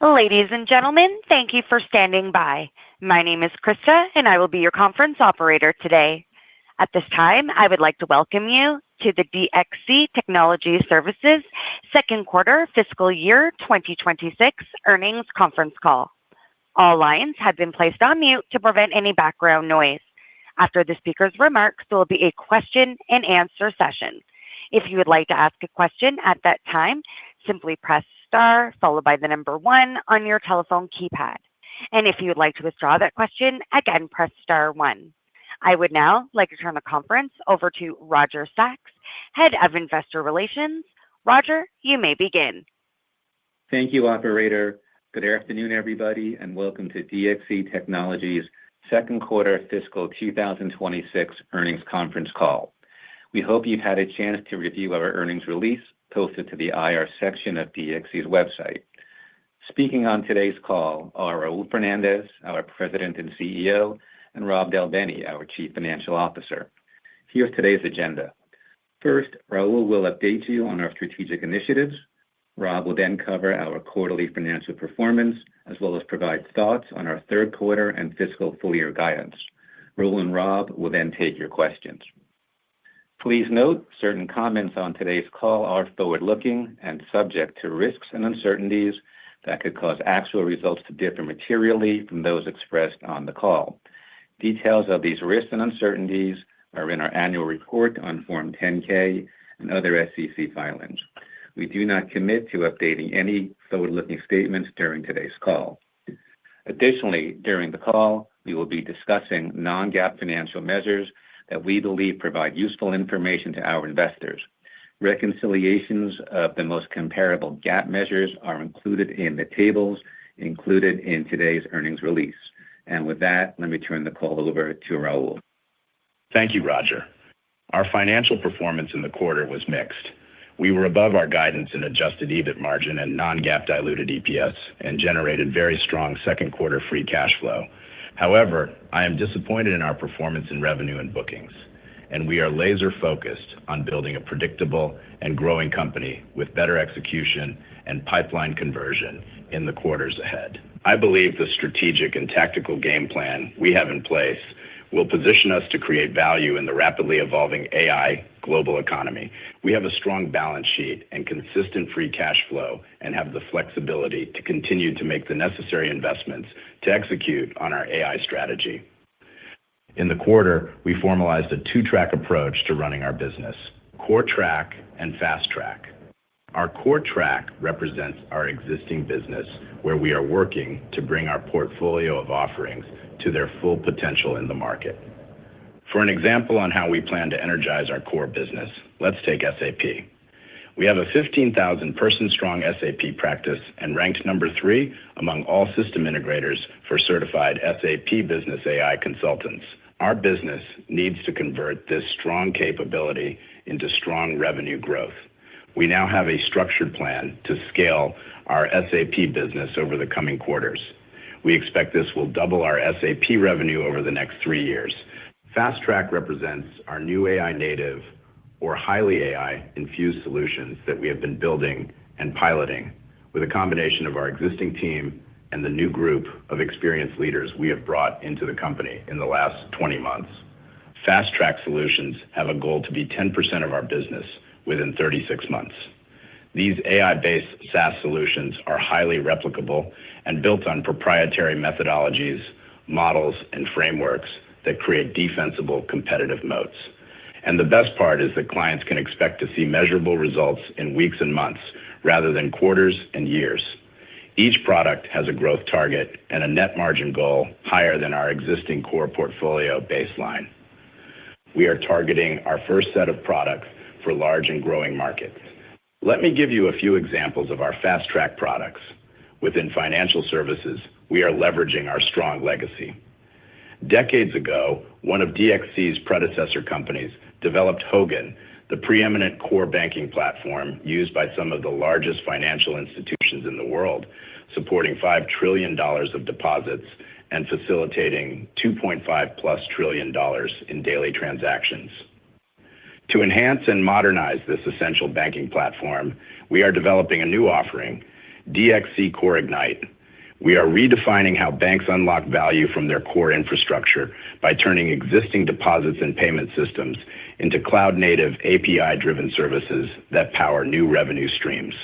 Ladies and gentlemen, thank you for standing by. My name is Krista, and I will be your conference operator today. At this time, I would like to welcome you to the DXC Technology Services second quarter fiscal year 2026 earnings conference call. All lines have been placed on mute to prevent any background noise. After the speaker's remarks, there will be a question-and-answer session. If you would like to ask a question at that time, simply press star followed by the number 1 on your telephone keypad. And if you would like to withdraw that question, again, press star 1. I would now like to turn the conference over to Roger Sachs, Head of Investor Relations. Roger, you may begin. Thank you, operator. Good afternoon, everybody, and welcome to DXC Technology's second quarter fiscal 2026 earnings conference call. We hope you've had a chance to review our earnings release posted to the IR section of DXC's website. Speaking on today's call are Raul Fernandez, our President and CEO, and Rob Del Bene, our Chief Financial Officer. Here's today's agenda. First, Raul will update you on our strategic initiatives. Rob will then cover our quarterly financial performance, as well as provide thoughts on our third quarter and fiscal full-year guidance. Raul and Rob will then take your questions. Please note, certain comments on today's call are forward-looking and subject to risks and uncertainties that could cause actual results to differ materially from those expressed on the call. Details of these risks and uncertainties are in our annual report on Form 10-K and other SEC filings. We do not commit to updating any forward-looking statements during today's call. Additionally, during the call, we will be discussing non-GAAP financial measures that we believe provide useful information to our investors. Reconciliations of the most comparable GAAP measures are included in the tables included in today's earnings release. And with that, let me turn the call over to Raul. Thank you, Roger. Our financial performance in the quarter was mixed. We were above our guidance in adjusted EBIT margin and non-GAAP diluted EPS and generated very strong second quarter free cash flow. However, I am disappointed in our performance in revenue and bookings, and we are laser-focused on building a predictable and growing company with better execution and pipeline conversion in the quarters ahead. I believe the strategic and tactical game plan we have in place will position us to create value in the rapidly evolving AI global economy. We have a strong balance sheet and consistent free cash flow and have the flexibility to continue to make the necessary investments to execute on our AI strategy. In the quarter, we formalized a two-track approach to running our business: core track and fast track. Our core track represents our existing business, where we are working to bring our portfolio of offerings to their full potential in the market. For an example on how we plan to energize our core business, let's take SAP. We have a 15,000-person strong SAP practice and ranked number 3 among all system integrators for certified SAP Business AI consultants. Our business needs to convert this strong capability into strong revenue growth. We now have a structured plan to scale our SAP business over the coming quarters. We expect this will double our SAP revenue over the next 3 years. Fast Track represents our new AI native or highly AI-infused solutions that we have been building and piloting with a combination of our existing team and the new group of experienced leaders we have brought into the company in the last 20 months. Fast Track solutions have a goal to be 10% of our business within 36 months. These AI-based SaaS solutions are highly replicable and built on proprietary methodologies, models, and frameworks that create defensible competitive moats. And the best part is that clients can expect to see measurable results in weeks and months rather than quarters and years. Each product has a growth target and a net margin goal higher than our existing core portfolio baseline. We are targeting our first set of products for large and growing markets. Let me give you a few examples of our Fast Track products. Within financial services, we are leveraging our strong legacy. Decades ago, one of DXC's predecessor companies developed Hogan, the preeminent core banking platform used by some of the largest financial institutions in the world, supporting $5 trillion of deposits and facilitating $2.5+ trillion in daily transactions. To enhance and modernize this essential banking platform, we are developing a new offering, DXC Core Ignite. We are redefining how banks unlock value from their core infrastructure by turning existing deposits and payment systems into cloud-native API-driven services that power new revenue streams.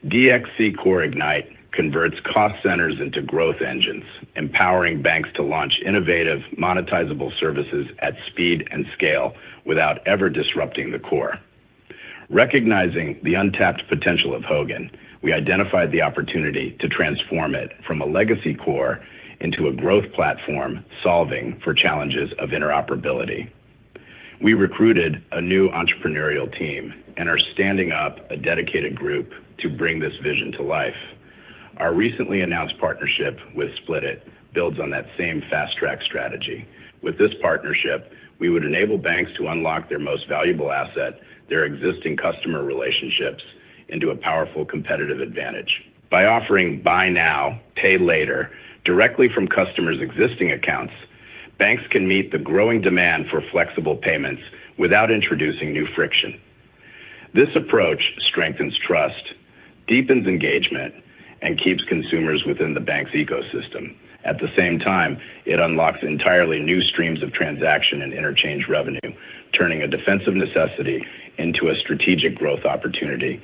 DXC Core Ignite converts cost centers into growth engines, empowering banks to launch innovative, monetizable services at speed and scale without ever disrupting the core. Recognizing the untapped potential of Hogan, we identified the opportunity to transform it from a legacy core into a growth platform solving for challenges of interoperability. We recruited a new entrepreneurial team and are standing up a dedicated group to bring this vision to life. Our recently announced partnership with Splitit builds on that same fast-track strategy. With this partnership, we would enable banks to unlock their most valuable asset, their existing customer relationships, into a powerful competitive advantage. By offering buy now, pay later directly from customers' existing accounts, banks can meet the growing demand for flexible payments without introducing new friction. This approach strengthens trust, deepens engagement, and keeps consumers within the bank's ecosystem. At the same time, it unlocks entirely new streams of transaction and interchange revenue, turning a defensive necessity into a strategic growth opportunity.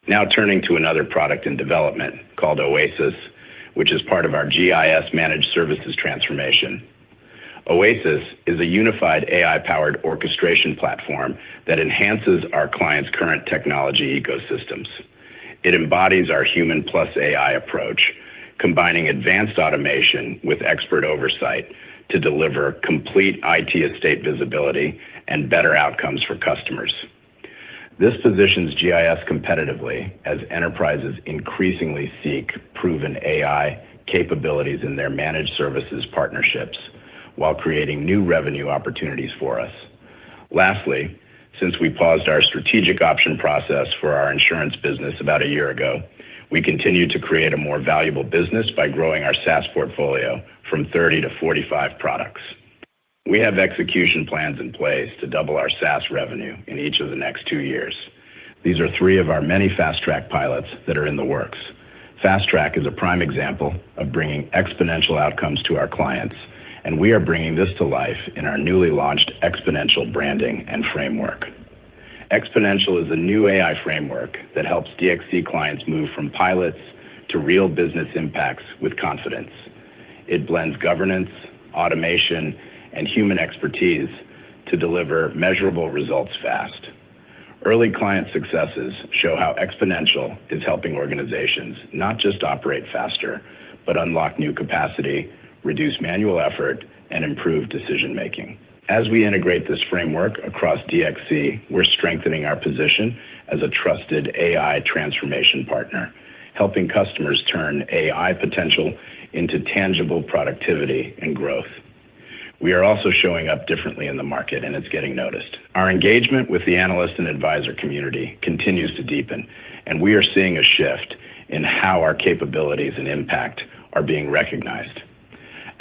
Now turning to another product in development called Oasis, which is part of our GIS managed services transformation. Oasis is a unified AI-powered orchestration platform that enhances our clients' current technology ecosystems. It embodies our human plus AI approach, combining advanced automation with expert oversight to deliver complete IT estate visibility and better outcomes for customers. This positions GIS competitively as enterprises increasingly seek proven AI capabilities in their managed services partnerships, while creating new revenue opportunities for us. Lastly, since we paused our strategic option process for our insurance business about a year ago, we continue to create a more valuable business by growing our SaaS portfolio from 30 to 45 products. We have execution plans in place to double our SaaS revenue in each of the next 2 years. These are 3 of our many fast-track pilots that are in the works. Fast Track is a prime example of bringing exponential outcomes to our clients, and we are bringing this to life in our newly launched Exponential branding and framework. Exponential is a new AI framework that helps DXC clients move from pilots to real business impacts with confidence. It blends governance, automation, and human expertise to deliver measurable results fast. Early client successes show how Exponential is helping organizations not just operate faster, but unlock new capacity, reduce manual effort, and improve decision-making. As we integrate this framework across DXC, we're strengthening our position as a trusted AI transformation partner, helping customers turn AI potential into tangible productivity and growth. We are also showing up differently in the market, and it's getting noticed. Our engagement with the analyst and advisor community continues to deepen, and we are seeing a shift in how our capabilities and impact are being recognized.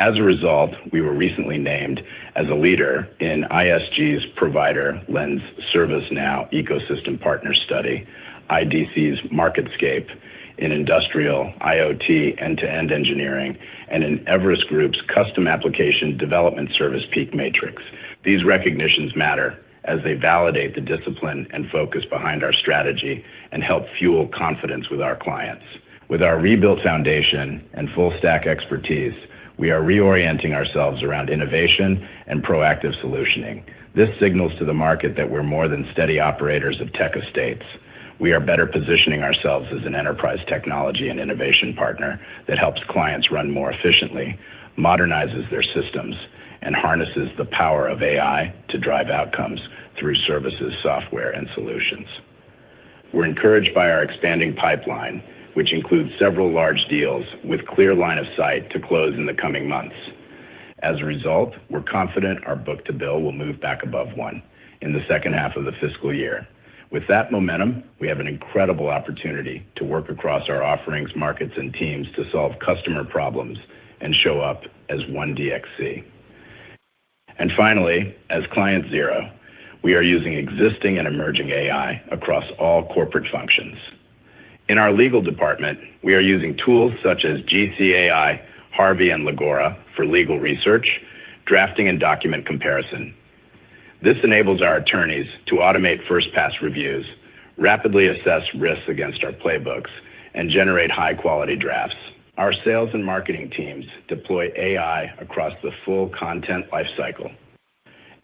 As a result, we were recently named as a leader in ISG's Provider Lens ServiceNow Ecosystem Partner Study, IDC's MarketScape in Industrial IoT End-to-End Engineering, and in Everest Group's Custom Application Development Service Peak Matrix. These recognitions matter as they validate the discipline and focus behind our strategy and help fuel confidence with our clients. With our rebuilt foundation and full-stack expertise, we are reorienting ourselves around innovation and proactive solutioning. This signals to the market that we're more than steady operators of tech estates. We are better positioning ourselves as an enterprise technology and innovation partner that helps clients run more efficiently, modernizes their systems, and harnesses the power of AI to drive outcomes through services, software, and solutions. We're encouraged by our expanding pipeline, which includes several large deals with clear line of sight to close in the coming months. As a result, we're confident our book-to-bill will move back above 1 in the second half of the fiscal year. With that momentum, we have an incredible opportunity to work across our offerings, markets, and teams to solve customer problems and show up as one DXC. And finally, as Client Zero, we are using existing and emerging AI across all corporate functions. In our legal department, we are using tools such as GCAI, Harvey, and Legora for legal research, drafting, and document comparison. This enables our attorneys to automate first-pass reviews, rapidly assess risks against our playbooks, and generate high-quality drafts. Our sales and marketing teams deploy AI across the full content lifecycle.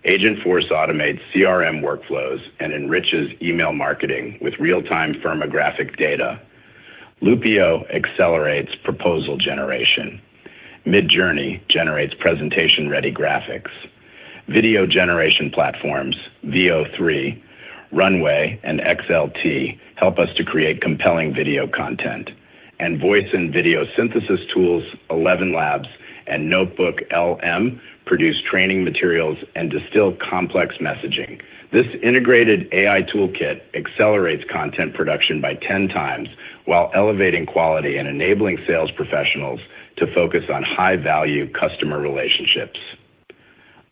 Agentforce automates CRM workflows and enriches email marketing with real-time firmographic data. Lupio accelerates proposal generation. Midjourney generates presentation-ready graphics. Video generation platforms, VO3, Runway, and XLT help us to create compelling video content. And voice and video synthesis tools, 11 Labs, and Notebook LM produce training materials and distill complex messaging. This integrated AI toolkit accelerates content production by 10 times while elevating quality and enabling sales professionals to focus on high-value customer relationships.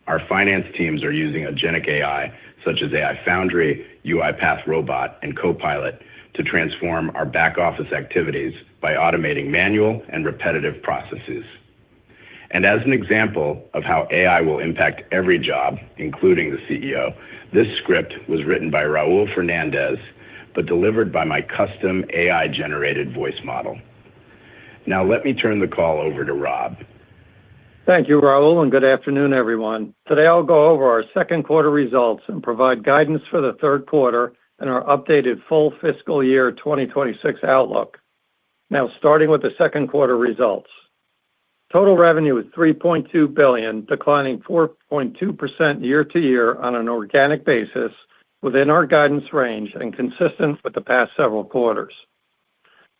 Our finance teams are using agentic AI such as AI Foundry, UiPath Robot, and Copilot to transform our back-office activities by automating manual and repetitive processes. And as an example of how AI will impact every job, including the CEO, this script was written by Raul Fernandez, but delivered by my custom AI-generated voice model. Now let me turn the call over to Rob. Thank you, Raul, and good afternoon, everyone. Today I'll go over our second quarter results and provide guidance for the third quarter and our updated full fiscal year 2026 outlook. Now, starting with the second quarter results. Total revenue is $3.2 billion, declining 4.2% year to year on an organic basis within our guidance range and consistent with the past several quarters.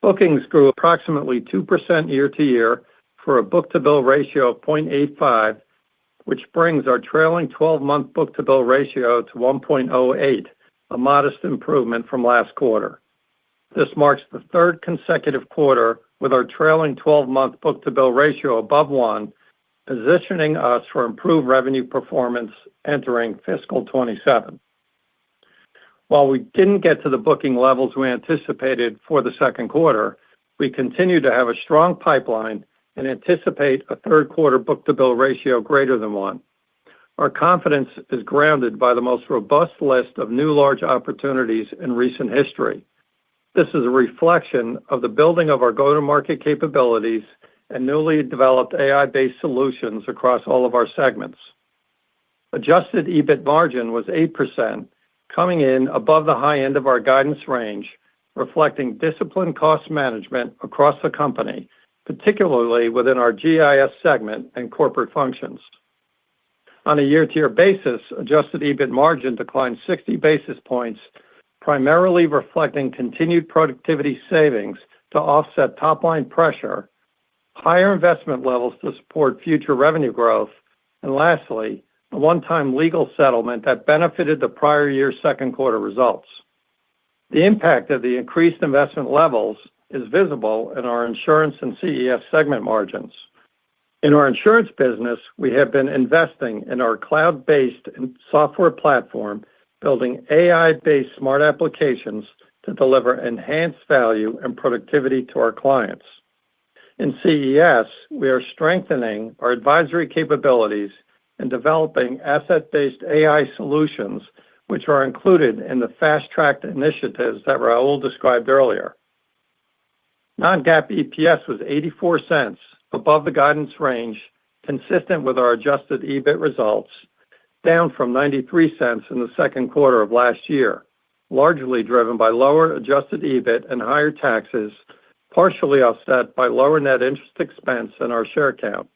Bookings grew approximately 2% year to year for a book-to-bill ratio of 0.85, which brings our trailing 12-month book-to-bill ratio to 1.08, a modest improvement from last quarter. This marks the third consecutive quarter with our trailing 12-month book-to-bill ratio above 1, positioning us for improved revenue performance entering fiscal 27. While we didn't get to the booking levels we anticipated for the second quarter, we continue to have a strong pipeline and anticipate a third quarter book-to-bill ratio greater than 1. Our confidence is grounded by the most robust list of new large opportunities in recent history. This is a reflection of the building of our go-to-market capabilities and newly developed AI-based solutions across all of our segments. Adjusted EBIT margin was 8%, coming in above the high end of our guidance range, reflecting disciplined cost management across the company, particularly within our GIS segment and corporate functions. On a year-to-year basis, adjusted EBIT margin declined 60 basis points, primarily reflecting continued productivity savings to offset top-line pressure, higher investment levels to support future revenue growth, and lastly, a one-time legal settlement that benefited the prior year's second quarter results. The impact of the increased investment levels is visible in our insurance and CES segment margins. In our insurance business, we have been investing in our cloud-based software platform, building AI-based smart applications to deliver enhanced value and productivity to our clients. In CES, we are strengthening our advisory capabilities and developing asset-based AI solutions, which are included in the fast-tracked initiatives that Raul described earlier. Non-GAAP EPS was 84 cents, above the guidance range, consistent with our adjusted EBIT results, down from 93 cents in the second quarter of last year, largely driven by lower adjusted EBIT and higher taxes, partially offset by lower net interest expense and our share count.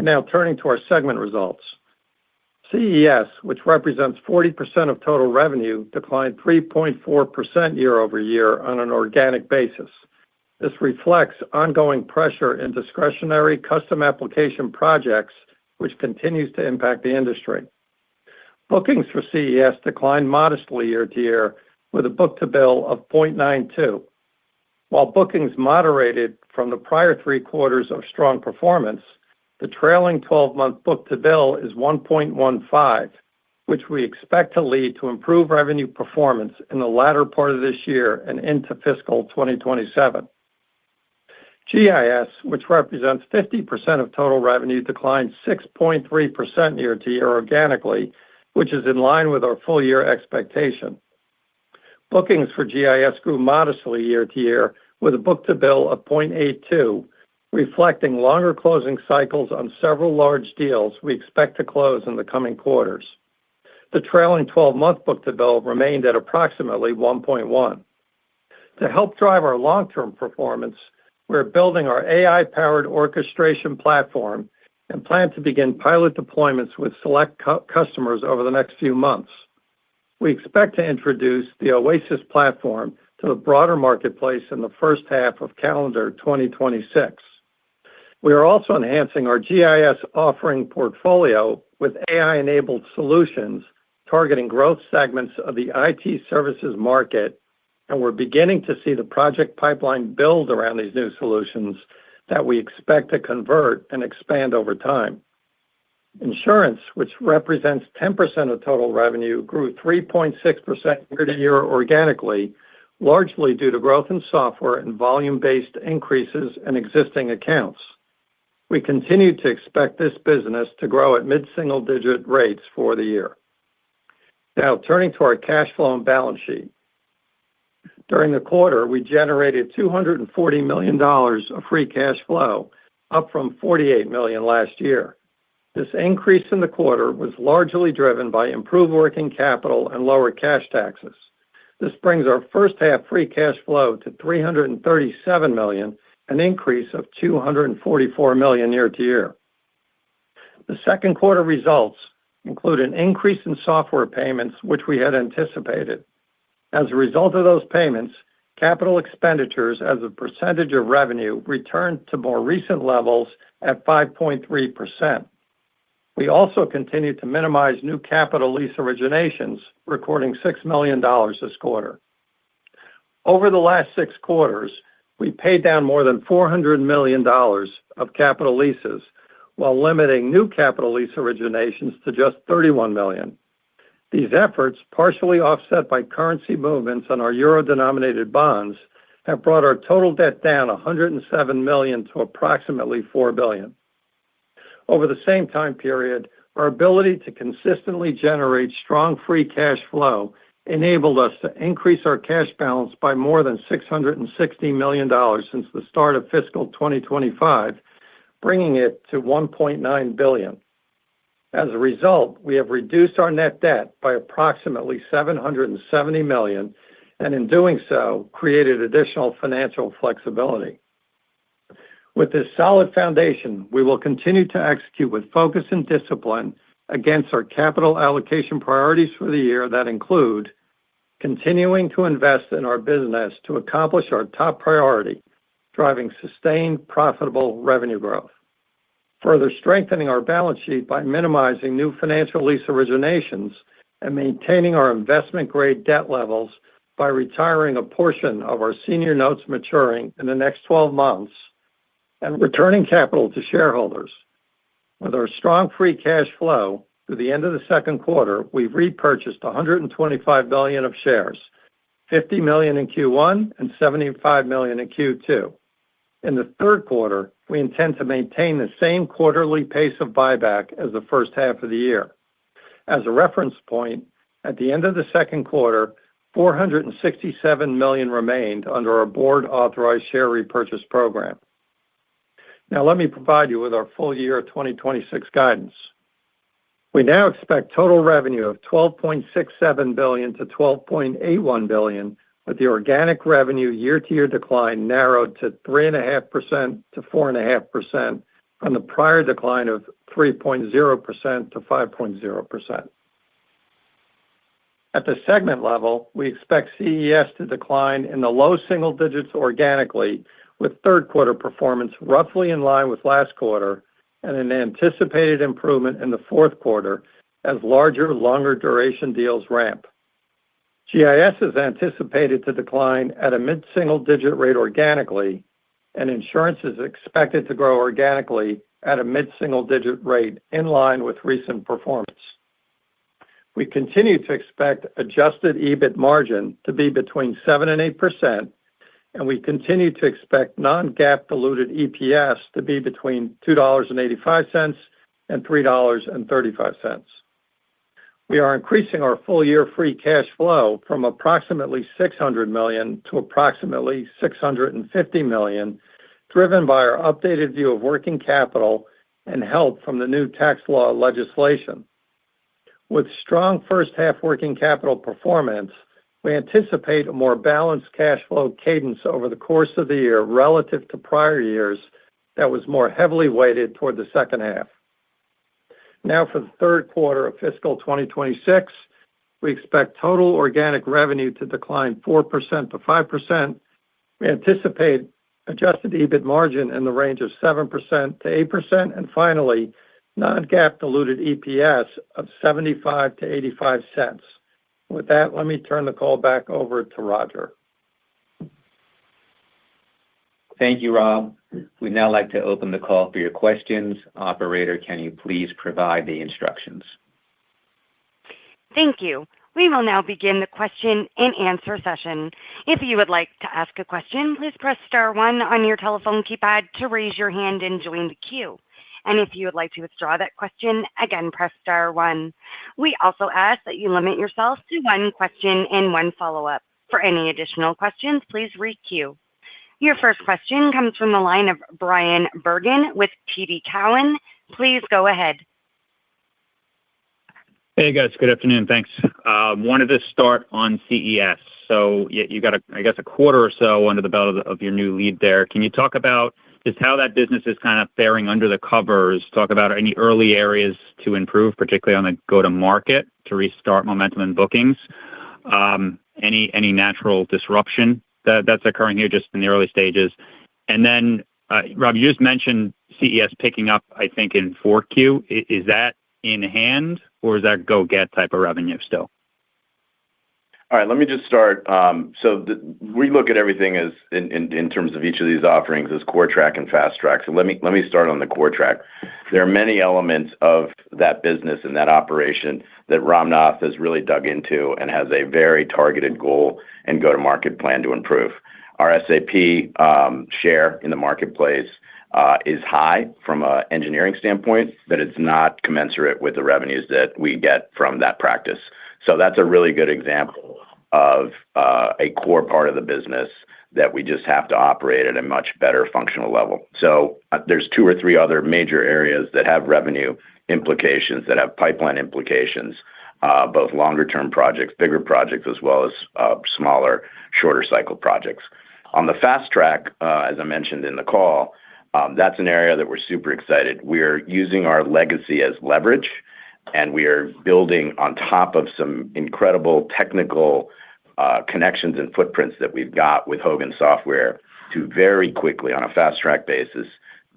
Now turning to our segment results. CES, which represents 40% of total revenue, declined 3.4% year over year on an organic basis. This reflects ongoing pressure in discretionary custom application projects, which continues to impact the industry. Bookings for CES declined modestly year to year with a book-to-bill of 0.92. While bookings moderated from the prior 3 quarters of strong performance, the trailing 12-month book-to-bill is 1.15, which we expect to lead to improved revenue performance in the latter part of this year and into fiscal 2027. GIS, which represents 50% of total revenue, declined 6.3% year-to-year organically, which is in line with our full-year expectation. Bookings for GIS grew modestly year-to-year with a book-to-bill of 0.82, reflecting longer closing cycles on several large deals we expect to close in the coming quarters. The trailing 12-month book-to-bill remained at approximately 1.1. To help drive our long-term performance, we're building our AI-powered orchestration platform and plan to begin pilot deployments with select customers over the next few months. We expect to introduce the Oasis platform to the broader marketplace in the first half of calendar 2026. We are also enhancing our GIS offering portfolio with AI-enabled solutions targeting growth segments of the IT services market, and we're beginning to see the project pipeline build around these new solutions that we expect to convert and expand over time. Insurance, which represents 10% of total revenue, grew 3.6% year-to-year organically, largely due to growth in software and volume-based increases in existing accounts. We continue to expect this business to grow at mid-single-digit rates for the year. Now, turning to our cash flow and balance sheet. During the quarter, we generated $240 million of free cash flow, up from $48 million last year. This increase in the quarter was largely driven by improved working capital and lower cash taxes. This brings our first half free cash flow to $337 million, an increase of $244 million year-to-year. The second quarter results include an increase in software payments, which we had anticipated. As a result of those payments, capital expenditures as a percentage of revenue returned to more recent levels at 5.3%. We also continue to minimize new capital lease originations, recording $6 million this quarter. Over the last 6 quarters, we paid down more than $400 million of capital leases while limiting new capital lease originations to just $31 million. These efforts, partially offset by currency movements on our euro-denominated bonds, have brought our total debt down $107 million to approximately $4 billion. Over the same time period, our ability to consistently generate strong free cash flow enabled us to increase our cash balance by more than $660 million since the start of fiscal 2025, bringing it to $1.9 billion. As a result, we have reduced our net debt by approximately $770 million, and in doing so, created additional financial flexibility. With this solid foundation, we will continue to execute with focus and discipline against our capital allocation priorities for the year that include continuing to invest in our business to accomplish our top priority, driving sustained, profitable revenue growth. Further strengthening our balance sheet by minimizing new financial lease originations and maintaining our investment-grade debt levels by retiring a portion of our senior notes maturing in the next 12 months, and returning capital to shareholders. With our strong free cash flow, through the end of the second quarter, we've repurchased $125 million of shares, $50 million in Q1 and $75 million in Q2. In the third quarter, we intend to maintain the same quarterly pace of buyback as the first half of the year. As a reference point, at the end of the second quarter, $467 million remained under our board-authorized share repurchase program. Now let me provide you with our full year 2026 guidance. We now expect total revenue of $12.67 billion-$12.81 billion, with the organic revenue year-to-year decline narrowed to 3.5%-4.5% from the prior decline of 3.0%-5.0%. At the segment level, we expect CES to decline in the low single digits organically, with third quarter performance roughly in line with last quarter and an anticipated improvement in the fourth quarter as larger, longer duration deals ramp. GIS is anticipated to decline at a mid-single digit rate organically, and insurance is expected to grow organically at a mid-single digit rate in line with recent performance. We continue to expect adjusted EBIT margin to be between 7% and 8%, and we continue to expect non-GAAP diluted EPS to be between $2.85 and $3.35. We are increasing our full-year free cash flow from approximately $600 million to approximately $650 million, driven by our updated view of working capital and help from the new tax law legislation. With strong first-half working capital performance, we anticipate a more balanced cash flow cadence over the course of the year relative to prior years that was more heavily weighted toward the second half. Now for the third quarter of fiscal 2026, we expect total organic revenue to decline 4% to 5%. We anticipate adjusted EBIT margin in the range of 7% to 8%, and finally, non-GAAP diluted EPS of 75 to 85 cents. With that, let me turn the call back over to Roger. Thank you, Rob. We'd now like to open the call for your questions. Operator, can you please provide the instructions? Thank you. We will now begin the question and answer session. If you would like to ask a question, please press star one on your telephone keypad to raise your hand and join the queue. And if you would like to withdraw that question, again, press star one. We also ask that you limit yourself to one question and one follow-up. For any additional questions, please re-queue. Your first question comes from the line of Bryan Bergin with TD Cowen. Please go ahead. Hey, guys. Good afternoon. Thanks. Wanted to start on CES. So you got, a quarter or so under the belt of your new lead there. Can you talk about just how that business is kind of faring under the covers? Talk about any early areas to improve, particularly on the go-to-market to restart momentum and bookings. Any natural disruption that's occurring here just in the early stages. And then, Rob, you just mentioned CES picking up, I think, in 4Q. Is that in hand, or is that go-get type of revenue still? All right, let me just start. We look at everything as in terms of each of these offerings as core track and fast track. So let me start on the core track. There are many elements of that business and that operation that Ramnath has really dug into and has a very targeted goal and go-to-market plan to improve. Our SAP share in the marketplace is high from an engineering standpoint, but it's not commensurate with the revenues that we get from that practice. So that's a really good example of a core part of the business that we just have to operate at a much better functional level. So there's 2 or 3 other major areas that have revenue implications, that have pipeline implications, both longer-term projects, bigger projects, as well as smaller, shorter cycle projects. On the fast track, as I mentioned in the call, that's an area that we're super excited. We're using our legacy as leverage, and we are building on top of some incredible technical connections and footprints that we've got with Hogan Software to very quickly, on a fast track basis,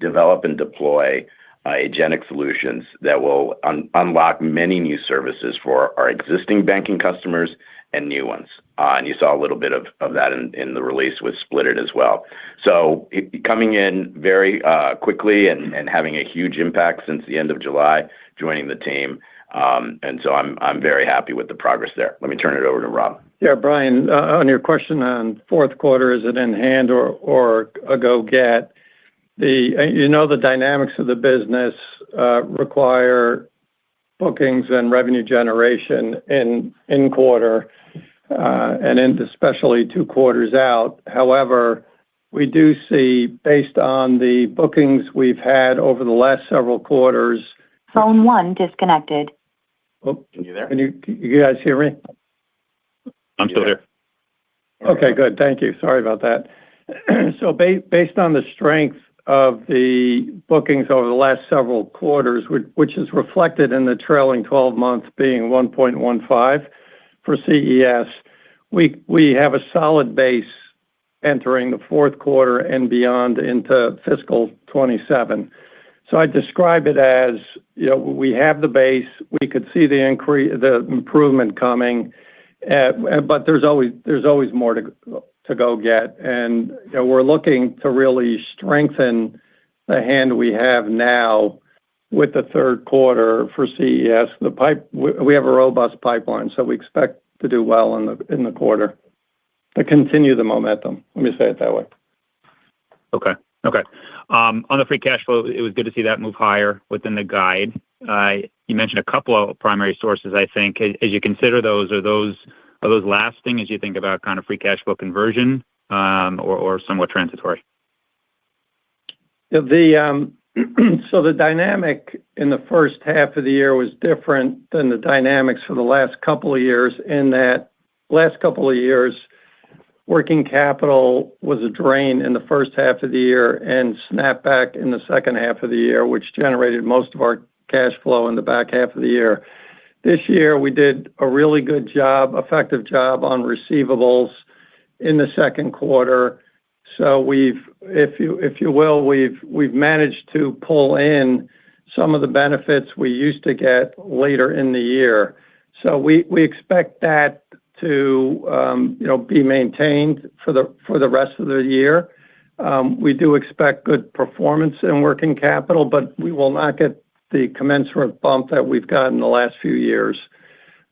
develop and deploy agentic solutions that will unlock many new services for our existing banking customers and new ones. And you saw a little bit of that in the release with Split as well. So coming in very quickly and having a huge impact since the end of July, joining the team. And so I'm very happy with the progress there. Let me turn it over to Rob. Yeah, Brian, on your question on fourth quarter, is it in hand or a go-get? The dynamics of the business require bookings and revenue generation in quarter, and especially 2 quarters out. However, we do see, based on the bookings we've had over the last several quarters. Phone 1 disconnected. Oh, Are you there? Can you guys hear me? I'm still here. Okay, good. Thank you. Sorry about that. So based on the strength of the bookings over the last several quarters, which is reflected in the trailing 12 months being 1.15 for CES, we have a solid base entering the fourth quarter and beyond into fiscal 27. So I describe it as, we have the base, we could see the improvement coming, but there's always more to go get. And we're looking to really strengthen the hand we have now with the third quarter for CES. We have a robust pipeline, so we expect to do well in the quarter, to continue the momentum. Let me say it that way. Okay. On the free cash flow, it was good to see that move higher within the guide. You mentioned a couple of primary sources, I think. As you consider those, are those lasting as you think about kind of free cash flow conversion, or somewhat transitory? The dynamic in the first half of the year was different than the dynamics for the last couple of years, in that last couple of years, working capital was a drain in the first half of the year and snapped back in the second half of the year, which generated most of our cash flow in the back half of the year. This year, we did a really good job, effective job on receivables in the second quarter. So we've managed to pull in some of the benefits we used to get later in the year. So we expect that to be maintained for the rest of the year. We do expect good performance in working capital, but we will not get the commensurate bump that we've got in the last few years.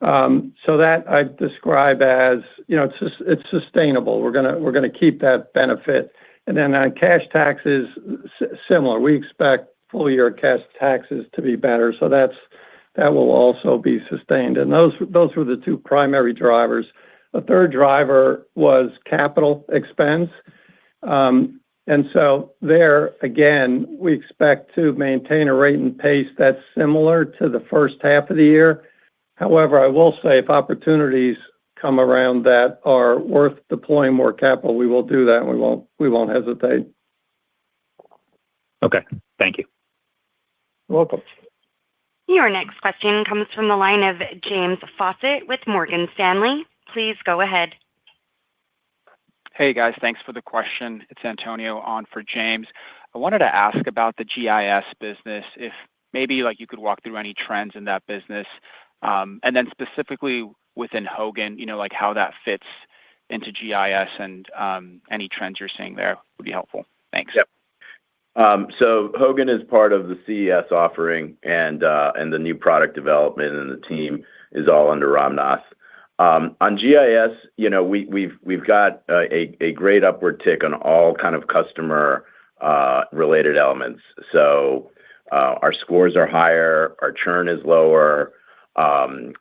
So that I describe as, it's sustainable. We're gonna keep that benefit. And then on cash taxes, similar. We expect full year cash taxes to be better, so that will also be sustained. And those were the two primary drivers. The third driver was capital expense. And so there, again, we expect to maintain a rate and pace that's similar to the first half of the year. However, I will say if opportunities come around that are worth deploying more capital, we will do that, and we won't hesitate. Okay. Thank you. You're welcome. Your next question comes from the line of James Faucette with Morgan Stanley. Please go ahead. Hey, guys. Thanks for the question. It's Antonio on for James. I wanted to ask about the GIS business, if maybe you could walk through any trends in that business, and then specifically within Hogan, how that fits into GIS and any trends you're seeing there would be helpful. Thanks. Yep. So Hogan is part of the CES offering, and the new product development and the team is all under Ramnath. On GIS, we've got a great upward tick on all kind of customer related elements. So our scores are higher, our churn is lower. From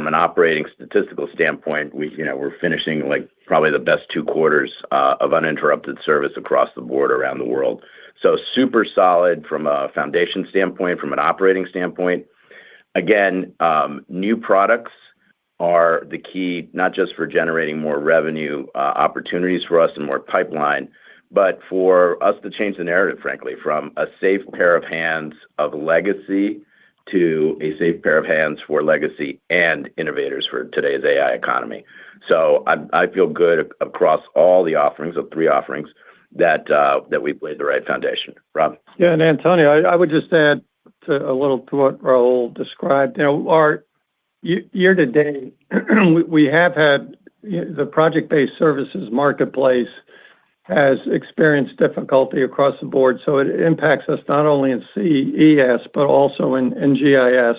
an operating statistical standpoint, we're finishing probably the best 2 quarters of uninterrupted service across the board around the world. So super solid from a foundation standpoint, from an operating standpoint. Again, new products are the key, not just for generating more revenue opportunities for us and more pipeline, but for us to change the narrative, frankly, from a safe pair of hands of legacy to a safe pair of hands for legacy and innovators for today's AI economy. So I feel good across all the offerings, of 3 offerings, that we've laid the right foundation. Rob? Yeah, and Antonio, I would just add a little to what Raul described. Our year to date, we have had the project-based services marketplace has experienced difficulty across the board, so it impacts us not only in CES, but also in GIS.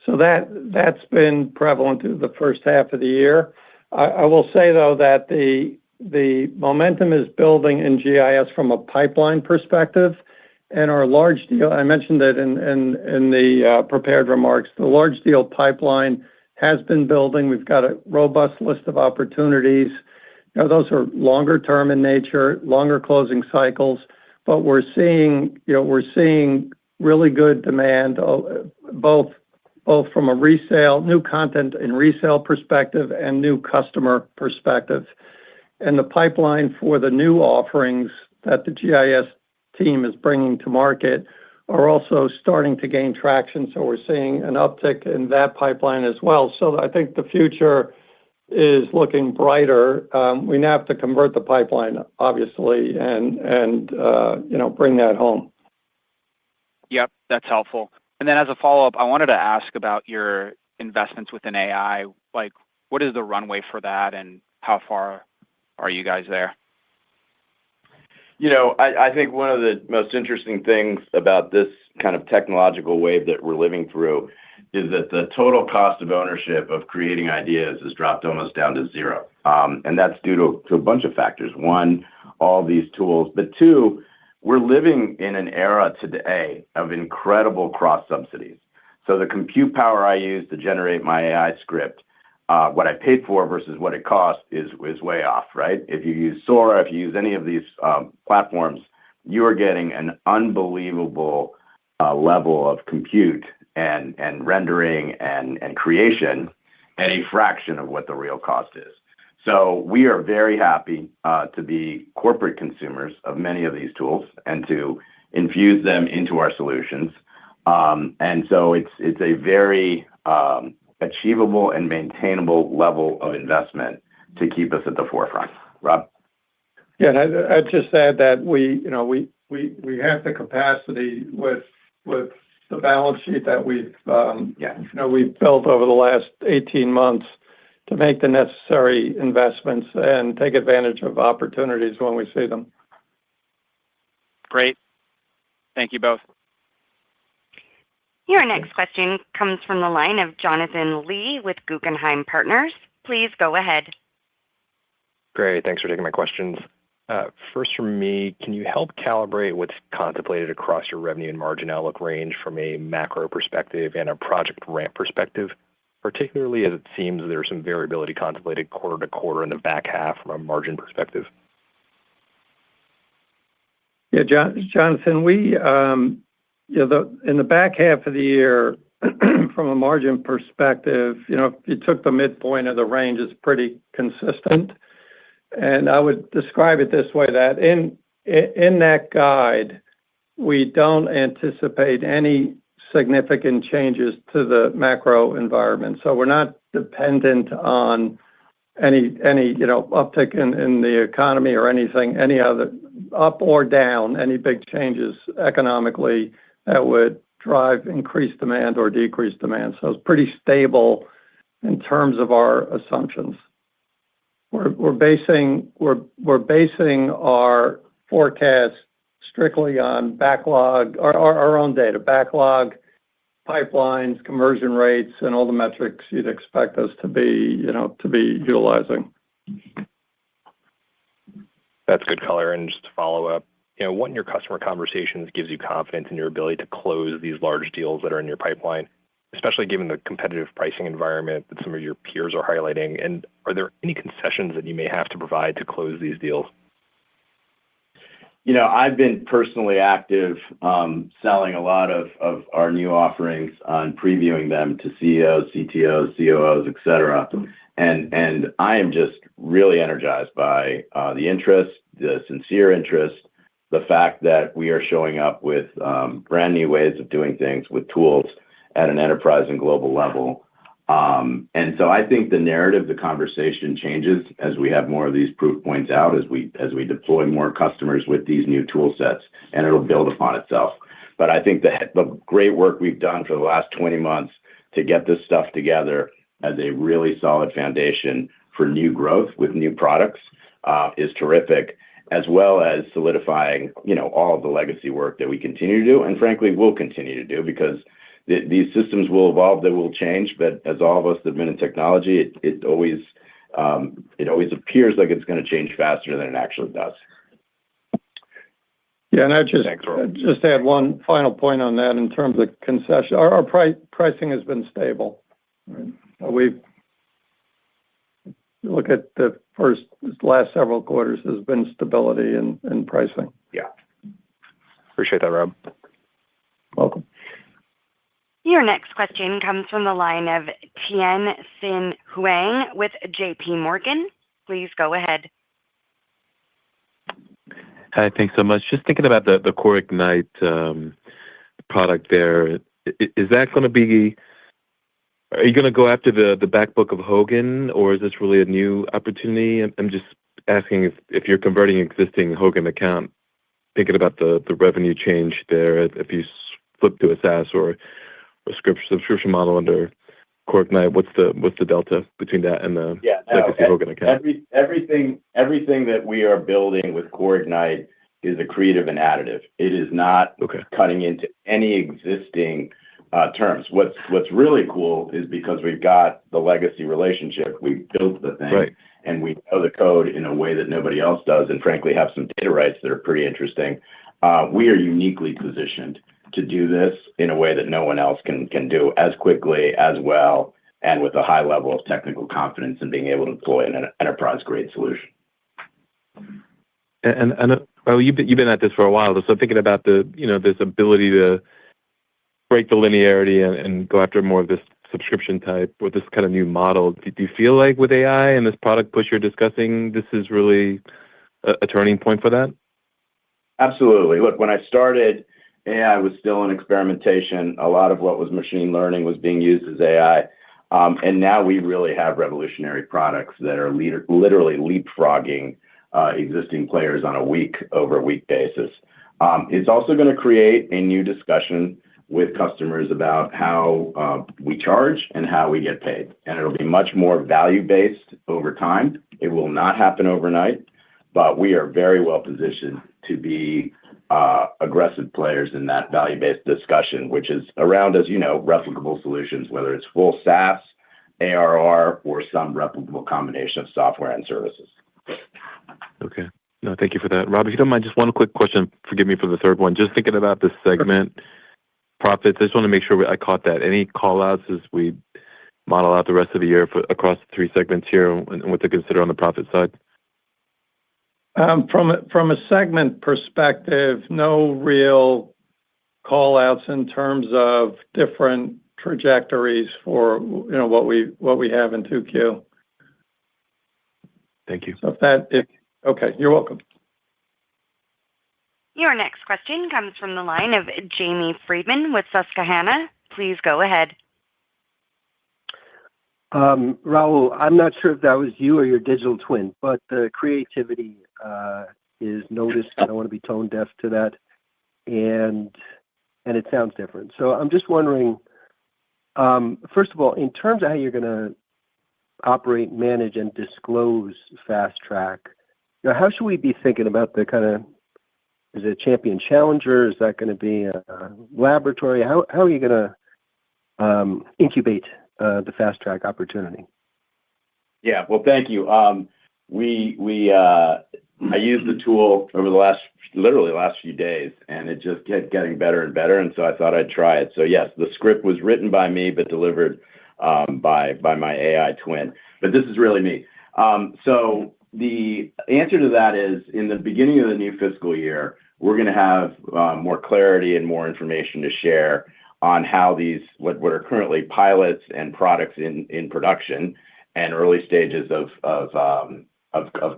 So that's been prevalent through the first half of the year. I will say, though, that the momentum is building in GIS from a pipeline perspective, and our large deal, I mentioned it in the prepared remarks, the large deal pipeline has been building. We've got a robust list of opportunities. Those are longer term in nature, longer closing cycles, but we're seeing really good demand, both from a resale, new content and resale perspective and new customer perspective. And the pipeline for the new offerings that the GIS team is bringing to market are also starting to gain traction. So we're seeing an uptick in that pipeline as well. So I think the future is looking brighter. We now have to convert the pipeline, obviously, and bring that home. Yep, that's helpful. And then as a follow-up, I wanted to ask about your investments within AI. What is the runway for that, and how far are you guys there? I think one of the most interesting things about this kind of technological wave that we're living through is that the total cost of ownership of creating ideas has dropped almost down to zero. And that's due to a bunch of factors. One, all these tools. But two, we're living in an era today of incredible cross-subsidies. So the compute power I use to generate my AI script, what I paid for versus what it cost is way off, right? If you use Sora, if you use any of these platforms, you are getting an unbelievable level of compute and rendering and creation at a fraction of what the real cost is. So we are very happy to be corporate consumers of many of these tools and to infuse them into our solutions. And so it's a very achievable and maintainable level of investment to keep us at the forefront. Rob? Yeah, and I'd just add that we have the capacity with the balance sheet that we've built over the last 18 months to make the necessary investments and take advantage of opportunities when we see them. Great. Thank you both. Your next question comes from the line of Jonathan Lee with Guggenheim Partners. Please go ahead. Great. Thanks for taking my questions. First from me, can you help calibrate what's contemplated across your revenue and margin outlook range from a macro perspective and a project ramp perspective, particularly as it seems there's some variability contemplated quarter to quarter in the back half from a margin perspective? Yeah, Jonathan, in the back half of the year, from a margin perspective, if you took the midpoint of the range, it's pretty consistent. And I would describe it this way, that in that guide, we don't anticipate any significant changes to the macro environment. So we're not dependent on any uptick in the economy or anything, any other up or down, any big changes economically that would drive increased demand or decreased demand. So it's pretty stable in terms of our assumptions. We're basing our forecast strictly on backlog, our own data, backlog, pipelines, conversion rates, and all the metrics you'd expect us to be utilizing. That's good color. And just to follow up, what in your customer conversations gives you confidence in your ability to close these large deals that are in your pipeline, especially given the competitive pricing environment that some of your peers are highlighting? And are there any concessions that you may have to provide to close these deals? I've been personally active selling a lot of our new offerings on previewing them to CEOs, CTOs, COOs, et cetera. And I am just really energized by the interest, the sincere interest, the fact that we are showing up with brand new ways of doing things with tools at an enterprise and global level. And so I think the narrative, the conversation changes as we have more of these proof points out, as we deploy more customers with these new tool sets, and it'll build upon itself. But I think the great work we've done for the last 20 months to get this stuff together as a really solid foundation for new growth with new products is terrific, as well as solidifying, all of the legacy work that we continue to do, and frankly, will continue to do, because these systems will evolve, they will change, but as all of us that have been in technology, it always appears like it's going to change faster than it actually does. Yeah, and I'd just add one final point on that in terms of concession. Our pricing has been stable. Right? We've look at the last several quarters, there's been stability in pricing. Yeah. Appreciate that, Rob. Welcome. Your next question comes from the line of Tien-Tsin Huang with JP Morgan. Please go ahead. Hi, thanks so much. Just thinking about the Core Ignite product there, is that going to be, are you going to go after the back book of Hogan, or is this really a new opportunity? I'm just asking if you're converting existing Hogan account, thinking about the revenue change there, if you flip to a SaaS or a subscription model under Core Ignite, what's the delta between that and the legacy Hogan account? Everything that we are building with Core Ignite is accretive and additive. It is not Okay. cutting into any existing terms. What's really cool is because we've got the legacy relationship, we built the thing, Right. and we know the code in a way that nobody else does, and frankly have some data rights that are pretty interesting. We are uniquely positioned to do this in a way that no one else can do as quickly, as well, and with a high level of technical confidence in being able to deploy an enterprise-grade solution. And well, you've been at this for a while, so thinking about this ability to break the linearity and go after more of this subscription type with this kind of new model. Do you feel like with AI and this product push you're discussing, this is really a turning point for that? Absolutely. Look, when I started, AI was still in experimentation. A lot of what was machine learning was being used as AI. And now we really have revolutionary products that are literally leapfrogging existing players on a week-over-week basis. It's also going to create a new discussion with customers about how we charge and how we get paid. And it'll be much more value-based over time. It will not happen overnight, but we are very well positioned to be aggressive players in that value-based discussion, which is around, as you know, replicable solutions, whether it's full SaaS, ARR, or some replicable combination of software and services. Okay. No, thank you for that. Rob, if you don't mind, just one quick question. Forgive me for the third one. Just thinking about the segment profits, I just want to make sure I caught that. Any call-outs as we model out the rest of the year across the three segments here and what to consider on the profit side? From a segment perspective, no real call-outs in terms of different trajectories for what we have in 2Q. Thank you. Okay, you're welcome. Your next question comes from the line of Jamie Friedman with Susquehanna. Please go ahead. Raul, I'm not sure if that was you or your digital twin, but the creativity is noticed. I don't want to be tone deaf to that, and it sounds different. So I'm just wondering, first of all, in terms of how you're going to operate, manage, and disclose Fast Track, how should we be thinking about the kind of, is it a champion challenger? Is that going to be a laboratory? How are you going to incubate the Fast Track opportunity? Yeah, well, thank you. I used the tool over the last few days, and it just kept getting better and better, and so I thought I'd try it. So yes, the script was written by me, but delivered by my AI twin. But this is really me. So the answer to that is, in the beginning of the new fiscal year, we're going to have more clarity and more information to share on how these, what are currently pilots and products in production and early stages of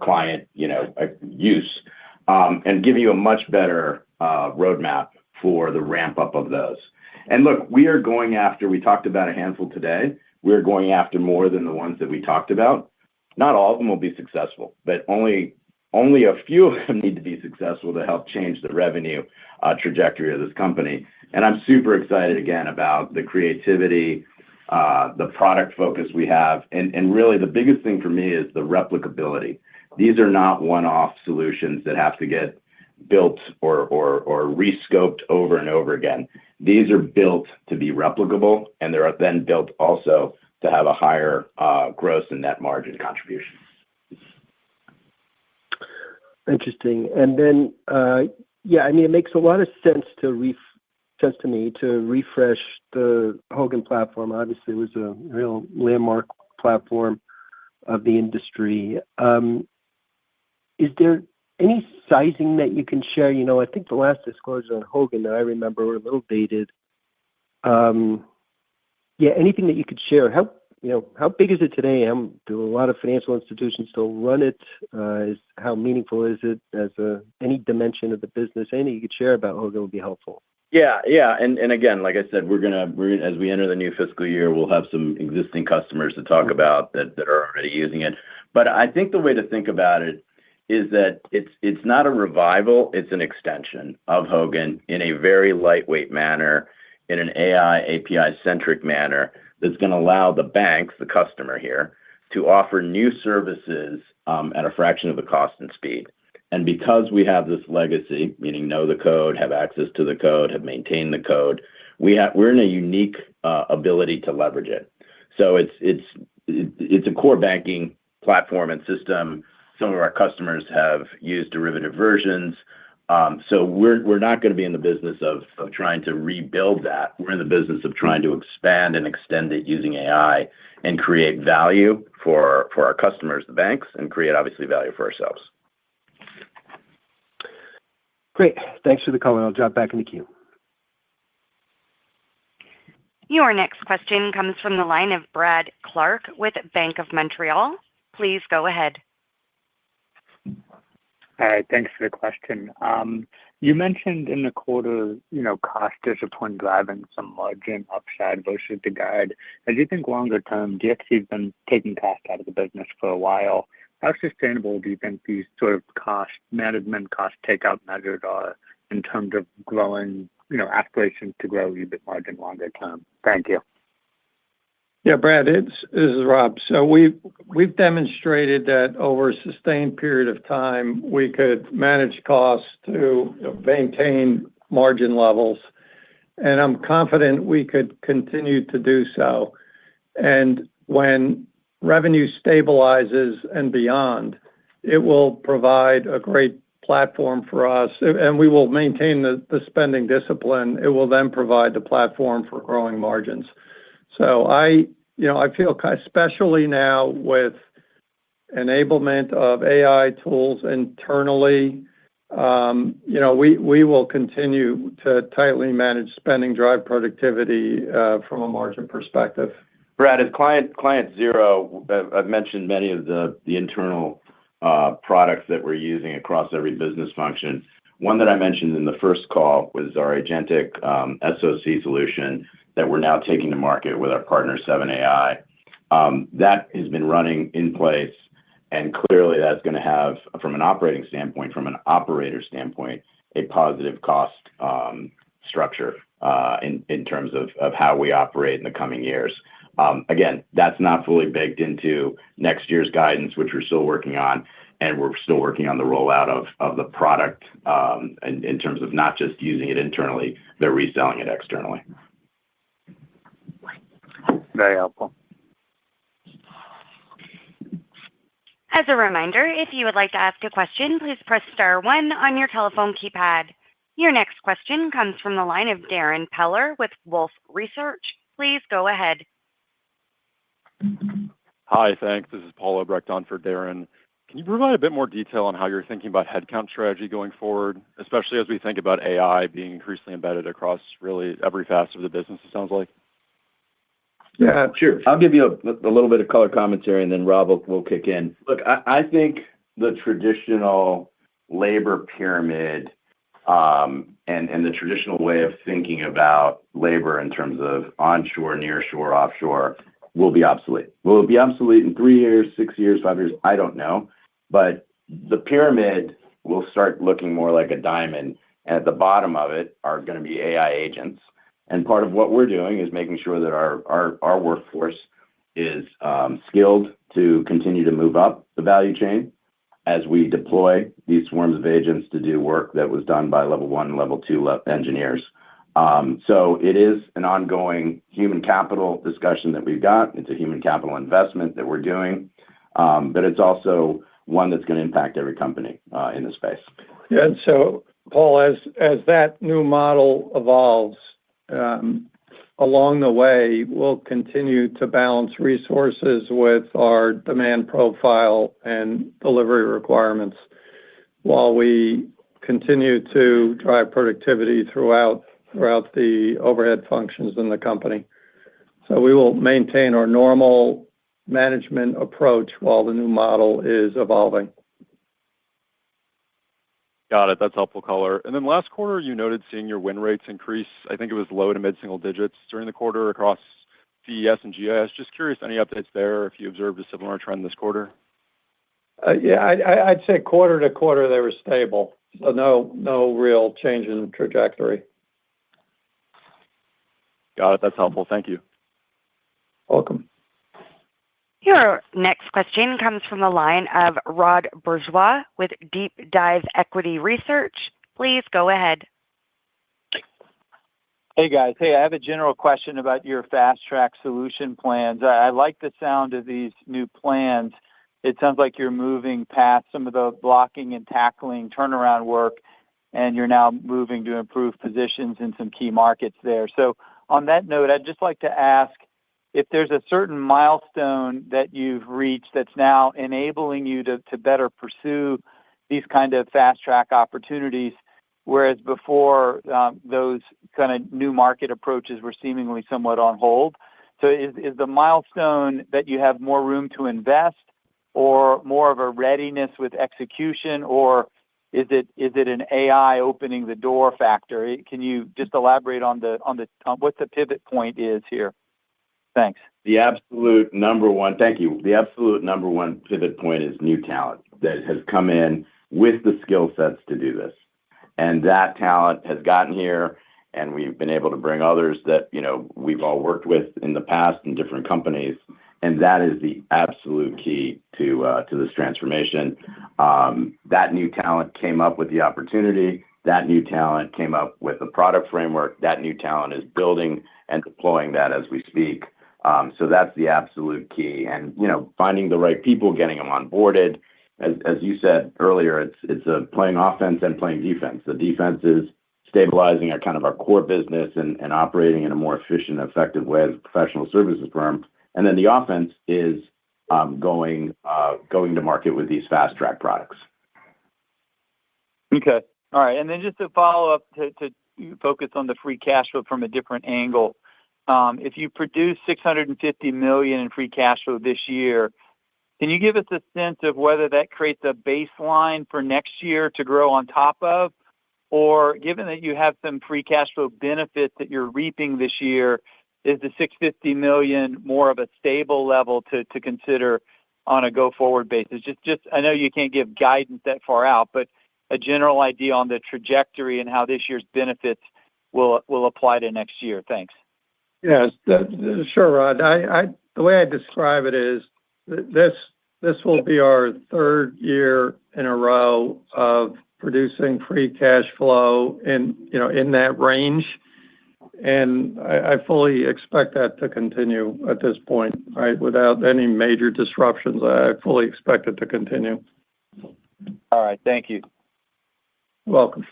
client use, and give you a much better roadmap for the ramp up of those. And look, we talked about a handful today. We're going after more than the ones that we talked about. Not all of them will be successful, but only a few of them need to be successful to help change the revenue trajectory of this company. And I'm super excited again about the creativity, the product focus we have, and really the biggest thing for me is the replicability. These are not one-off solutions that have to get built or rescoped over and over again. These are built to be replicable, and they're then built also to have a higher gross and net margin contribution. Interesting. And then, it makes a lot of sense to me to refresh the Hogan platform. Obviously, it was a real landmark platform of the industry. Is there any sizing that you can share? I think the last disclosure on Hogan that I remember were a little dated. Anything that you could share. How big is it today? Do a lot of financial institutions still run it? How meaningful is it as any dimension of the business? Anything you could share about Hogan would be helpful. Yeah. And again, like I said, we're as we enter the new fiscal year, we'll have some existing customers to talk about that are already using it. But I think the way to think about it is that it's not a revival, it's an extension of Hogan in a very lightweight manner, in an AI API-centric manner that's going to allow the banks, the customer here, to offer new services at a fraction of the cost and speed. Because we have this legacy, meaning know the code, have access to the code, have maintained the code, we're in a unique ability to leverage it. It's a core banking platform and system. Some of our customers have used derivative versions. We're not going to be in the business of trying to rebuild that. We're in the business of trying to expand and extend it using AI and create value for our customers, the banks, and create obviously value for ourselves. Great. Thanks for the comment. I'll drop back in the queue. Your next question comes from the line of Brad Clark with Bank of Montreal. Please go ahead. Hi, thanks for the question. You mentioned in the quarter, cost discipline driving some margin upside versus the guide. As you think longer term, DXC's been taking cost out of the business for a while. How sustainable do you think these sort of cost management, cost takeout measures are in terms of growing, aspirations to grow EBIT margin longer term? Thank you. Yeah, Brad, this is Rob. We've demonstrated that over a sustained period of time, we could manage costs to maintain margin levels, and I'm confident we could continue to do so. When revenue stabilizes and beyond, it will provide a great platform for us, and we will maintain the spending discipline. It will then provide the platform for growing margins. I feel especially now with enablement of AI tools internally, we will continue to tightly manage spending, drive productivity from a margin perspective. Brad, as client zero, I've mentioned many of the internal products that we're using across every business function. One that I mentioned in the first call was our agentic SOC solution that we're now taking to market with our partner 7AI. That has been running in place, and clearly that's going to have, from an operating standpoint, from an operator standpoint, a positive cost structure in terms of how we operate in the coming years. Again, that's not fully baked into next year's guidance, which we're still working on, and we're still working on the rollout of the product in terms of not just using it internally, but reselling it externally. Very helpful. As a reminder, if you would like to ask a question, please press star one on your telephone keypad. Your next question comes from the line of Darrin Peller with Wolfe Research. Please go ahead. Hi, thanks. This is Paul Obrecht on for Darrin. Can you provide a bit more detail on how you're thinking about headcount strategy going forward, especially as we think about AI being increasingly embedded across really every facet of the business, it sounds like? Yeah, sure. I'll give you a little bit of color commentary, and then Rob will kick in. Look, I think the traditional labor pyramid and the traditional way of thinking about labor in terms of onshore, nearshore, offshore will be obsolete. Will it be obsolete in 3 years, 6 years, 5 years? I don't know. But the pyramid will start looking more like a diamond. At the bottom of it are going to be AI agents. And part of what we're doing is making sure that our workforce is skilled to continue to move up the value chain as we deploy these swarms of agents to do work that was done by level 1 and level 2 engineers. So it is an ongoing human capital discussion that we've got. It's a human capital investment that we're doing, but it's also one that's going to impact every company in the space. Yeah, and so, Paul, as that new model evolves, along the way, we'll continue to balance resources with our demand profile and delivery requirements while we continue to drive productivity throughout the overhead functions in the company. So we will maintain our normal management approach while the new model is evolving. Got it. That's helpful color. And then last quarter, you noted seeing your win rates increase. I think it was low to mid-single digits during the quarter across CES and GIS. Just curious, any updates there if you observed a similar trend this quarter? Yeah, I'd say quarter to quarter they were stable. So no real change in trajectory. Got it. That's helpful. Thank you. Welcome. Your next question comes from the line of Rod Bourgeois with Deep Dive Equity Research. Please go ahead. Hey, guys. Hey, I have a general question about your fast track solution plans. I like the sound of these new plans. It sounds like you're moving past some of the blocking and tackling turnaround work, and you're now moving to improve positions in some key markets there. So on that note, I'd just like to ask if there's a certain milestone that you've reached that's now enabling you to better pursue these kind of fast track opportunities, whereas before those kind of new market approaches were seemingly somewhat on hold. So is the milestone that you have more room to invest, or more of a readiness with execution, or is it an AI opening the door factor? Can you just elaborate on what the pivot point is here? Thanks. The absolute number one, thank you. The absolute number one pivot point is new talent that has come in with the skill sets to do this. And that talent has gotten here, and we've been able to bring others that, we've all worked with in the past in different companies. And that is the absolute key to this transformation. That new talent came up with the opportunity. That new talent came up with a product framework. That new talent is building and deploying that as we speak. So that's the absolute key. And, finding the right people, getting them onboarded. As you said earlier, it's playing offense and playing defense. The defense is stabilizing our core business and operating in a more efficient, effective way as a professional services firm. And then the offense is going to market with these fast track products. Okay. All right. And then just to follow up to focus on the free cash flow from a different angle. If you produce $650 million in free cash flow this year, can you give us a sense of whether that creates a baseline for next year to grow on top of? Or given that you have some free cash flow benefits that you're reaping this year, is the $650 million more of a stable level to consider on a go-forward basis? Just I know you can't give guidance that far out, but a general idea on the trajectory and how this year's benefits will apply to next year. Thanks. Yes, sure, Rod. The way I describe it is this will be our third year in a row of producing free cash flow in that range. And I fully expect that to continue at this point, right? Without any major disruptions, I fully expect it to continue. All right. Thank you. You're welcome.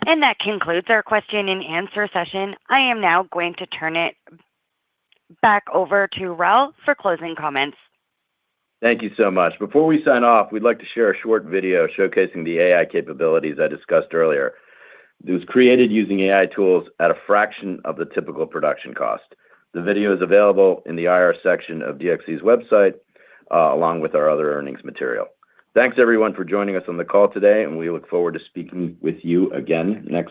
And that concludes our question and answer session. I am now going to turn it back over to Raul for closing comments. Thank you so much. Before we sign off, we'd like to share a short video showcasing the AI capabilities I discussed earlier. It was created using AI tools at a fraction of the typical production cost. The video is available in the IR section of DXC's website, along with our other earnings material. Thanks, everyone, for joining us on the call today, and we look forward to speaking with you again next quarter.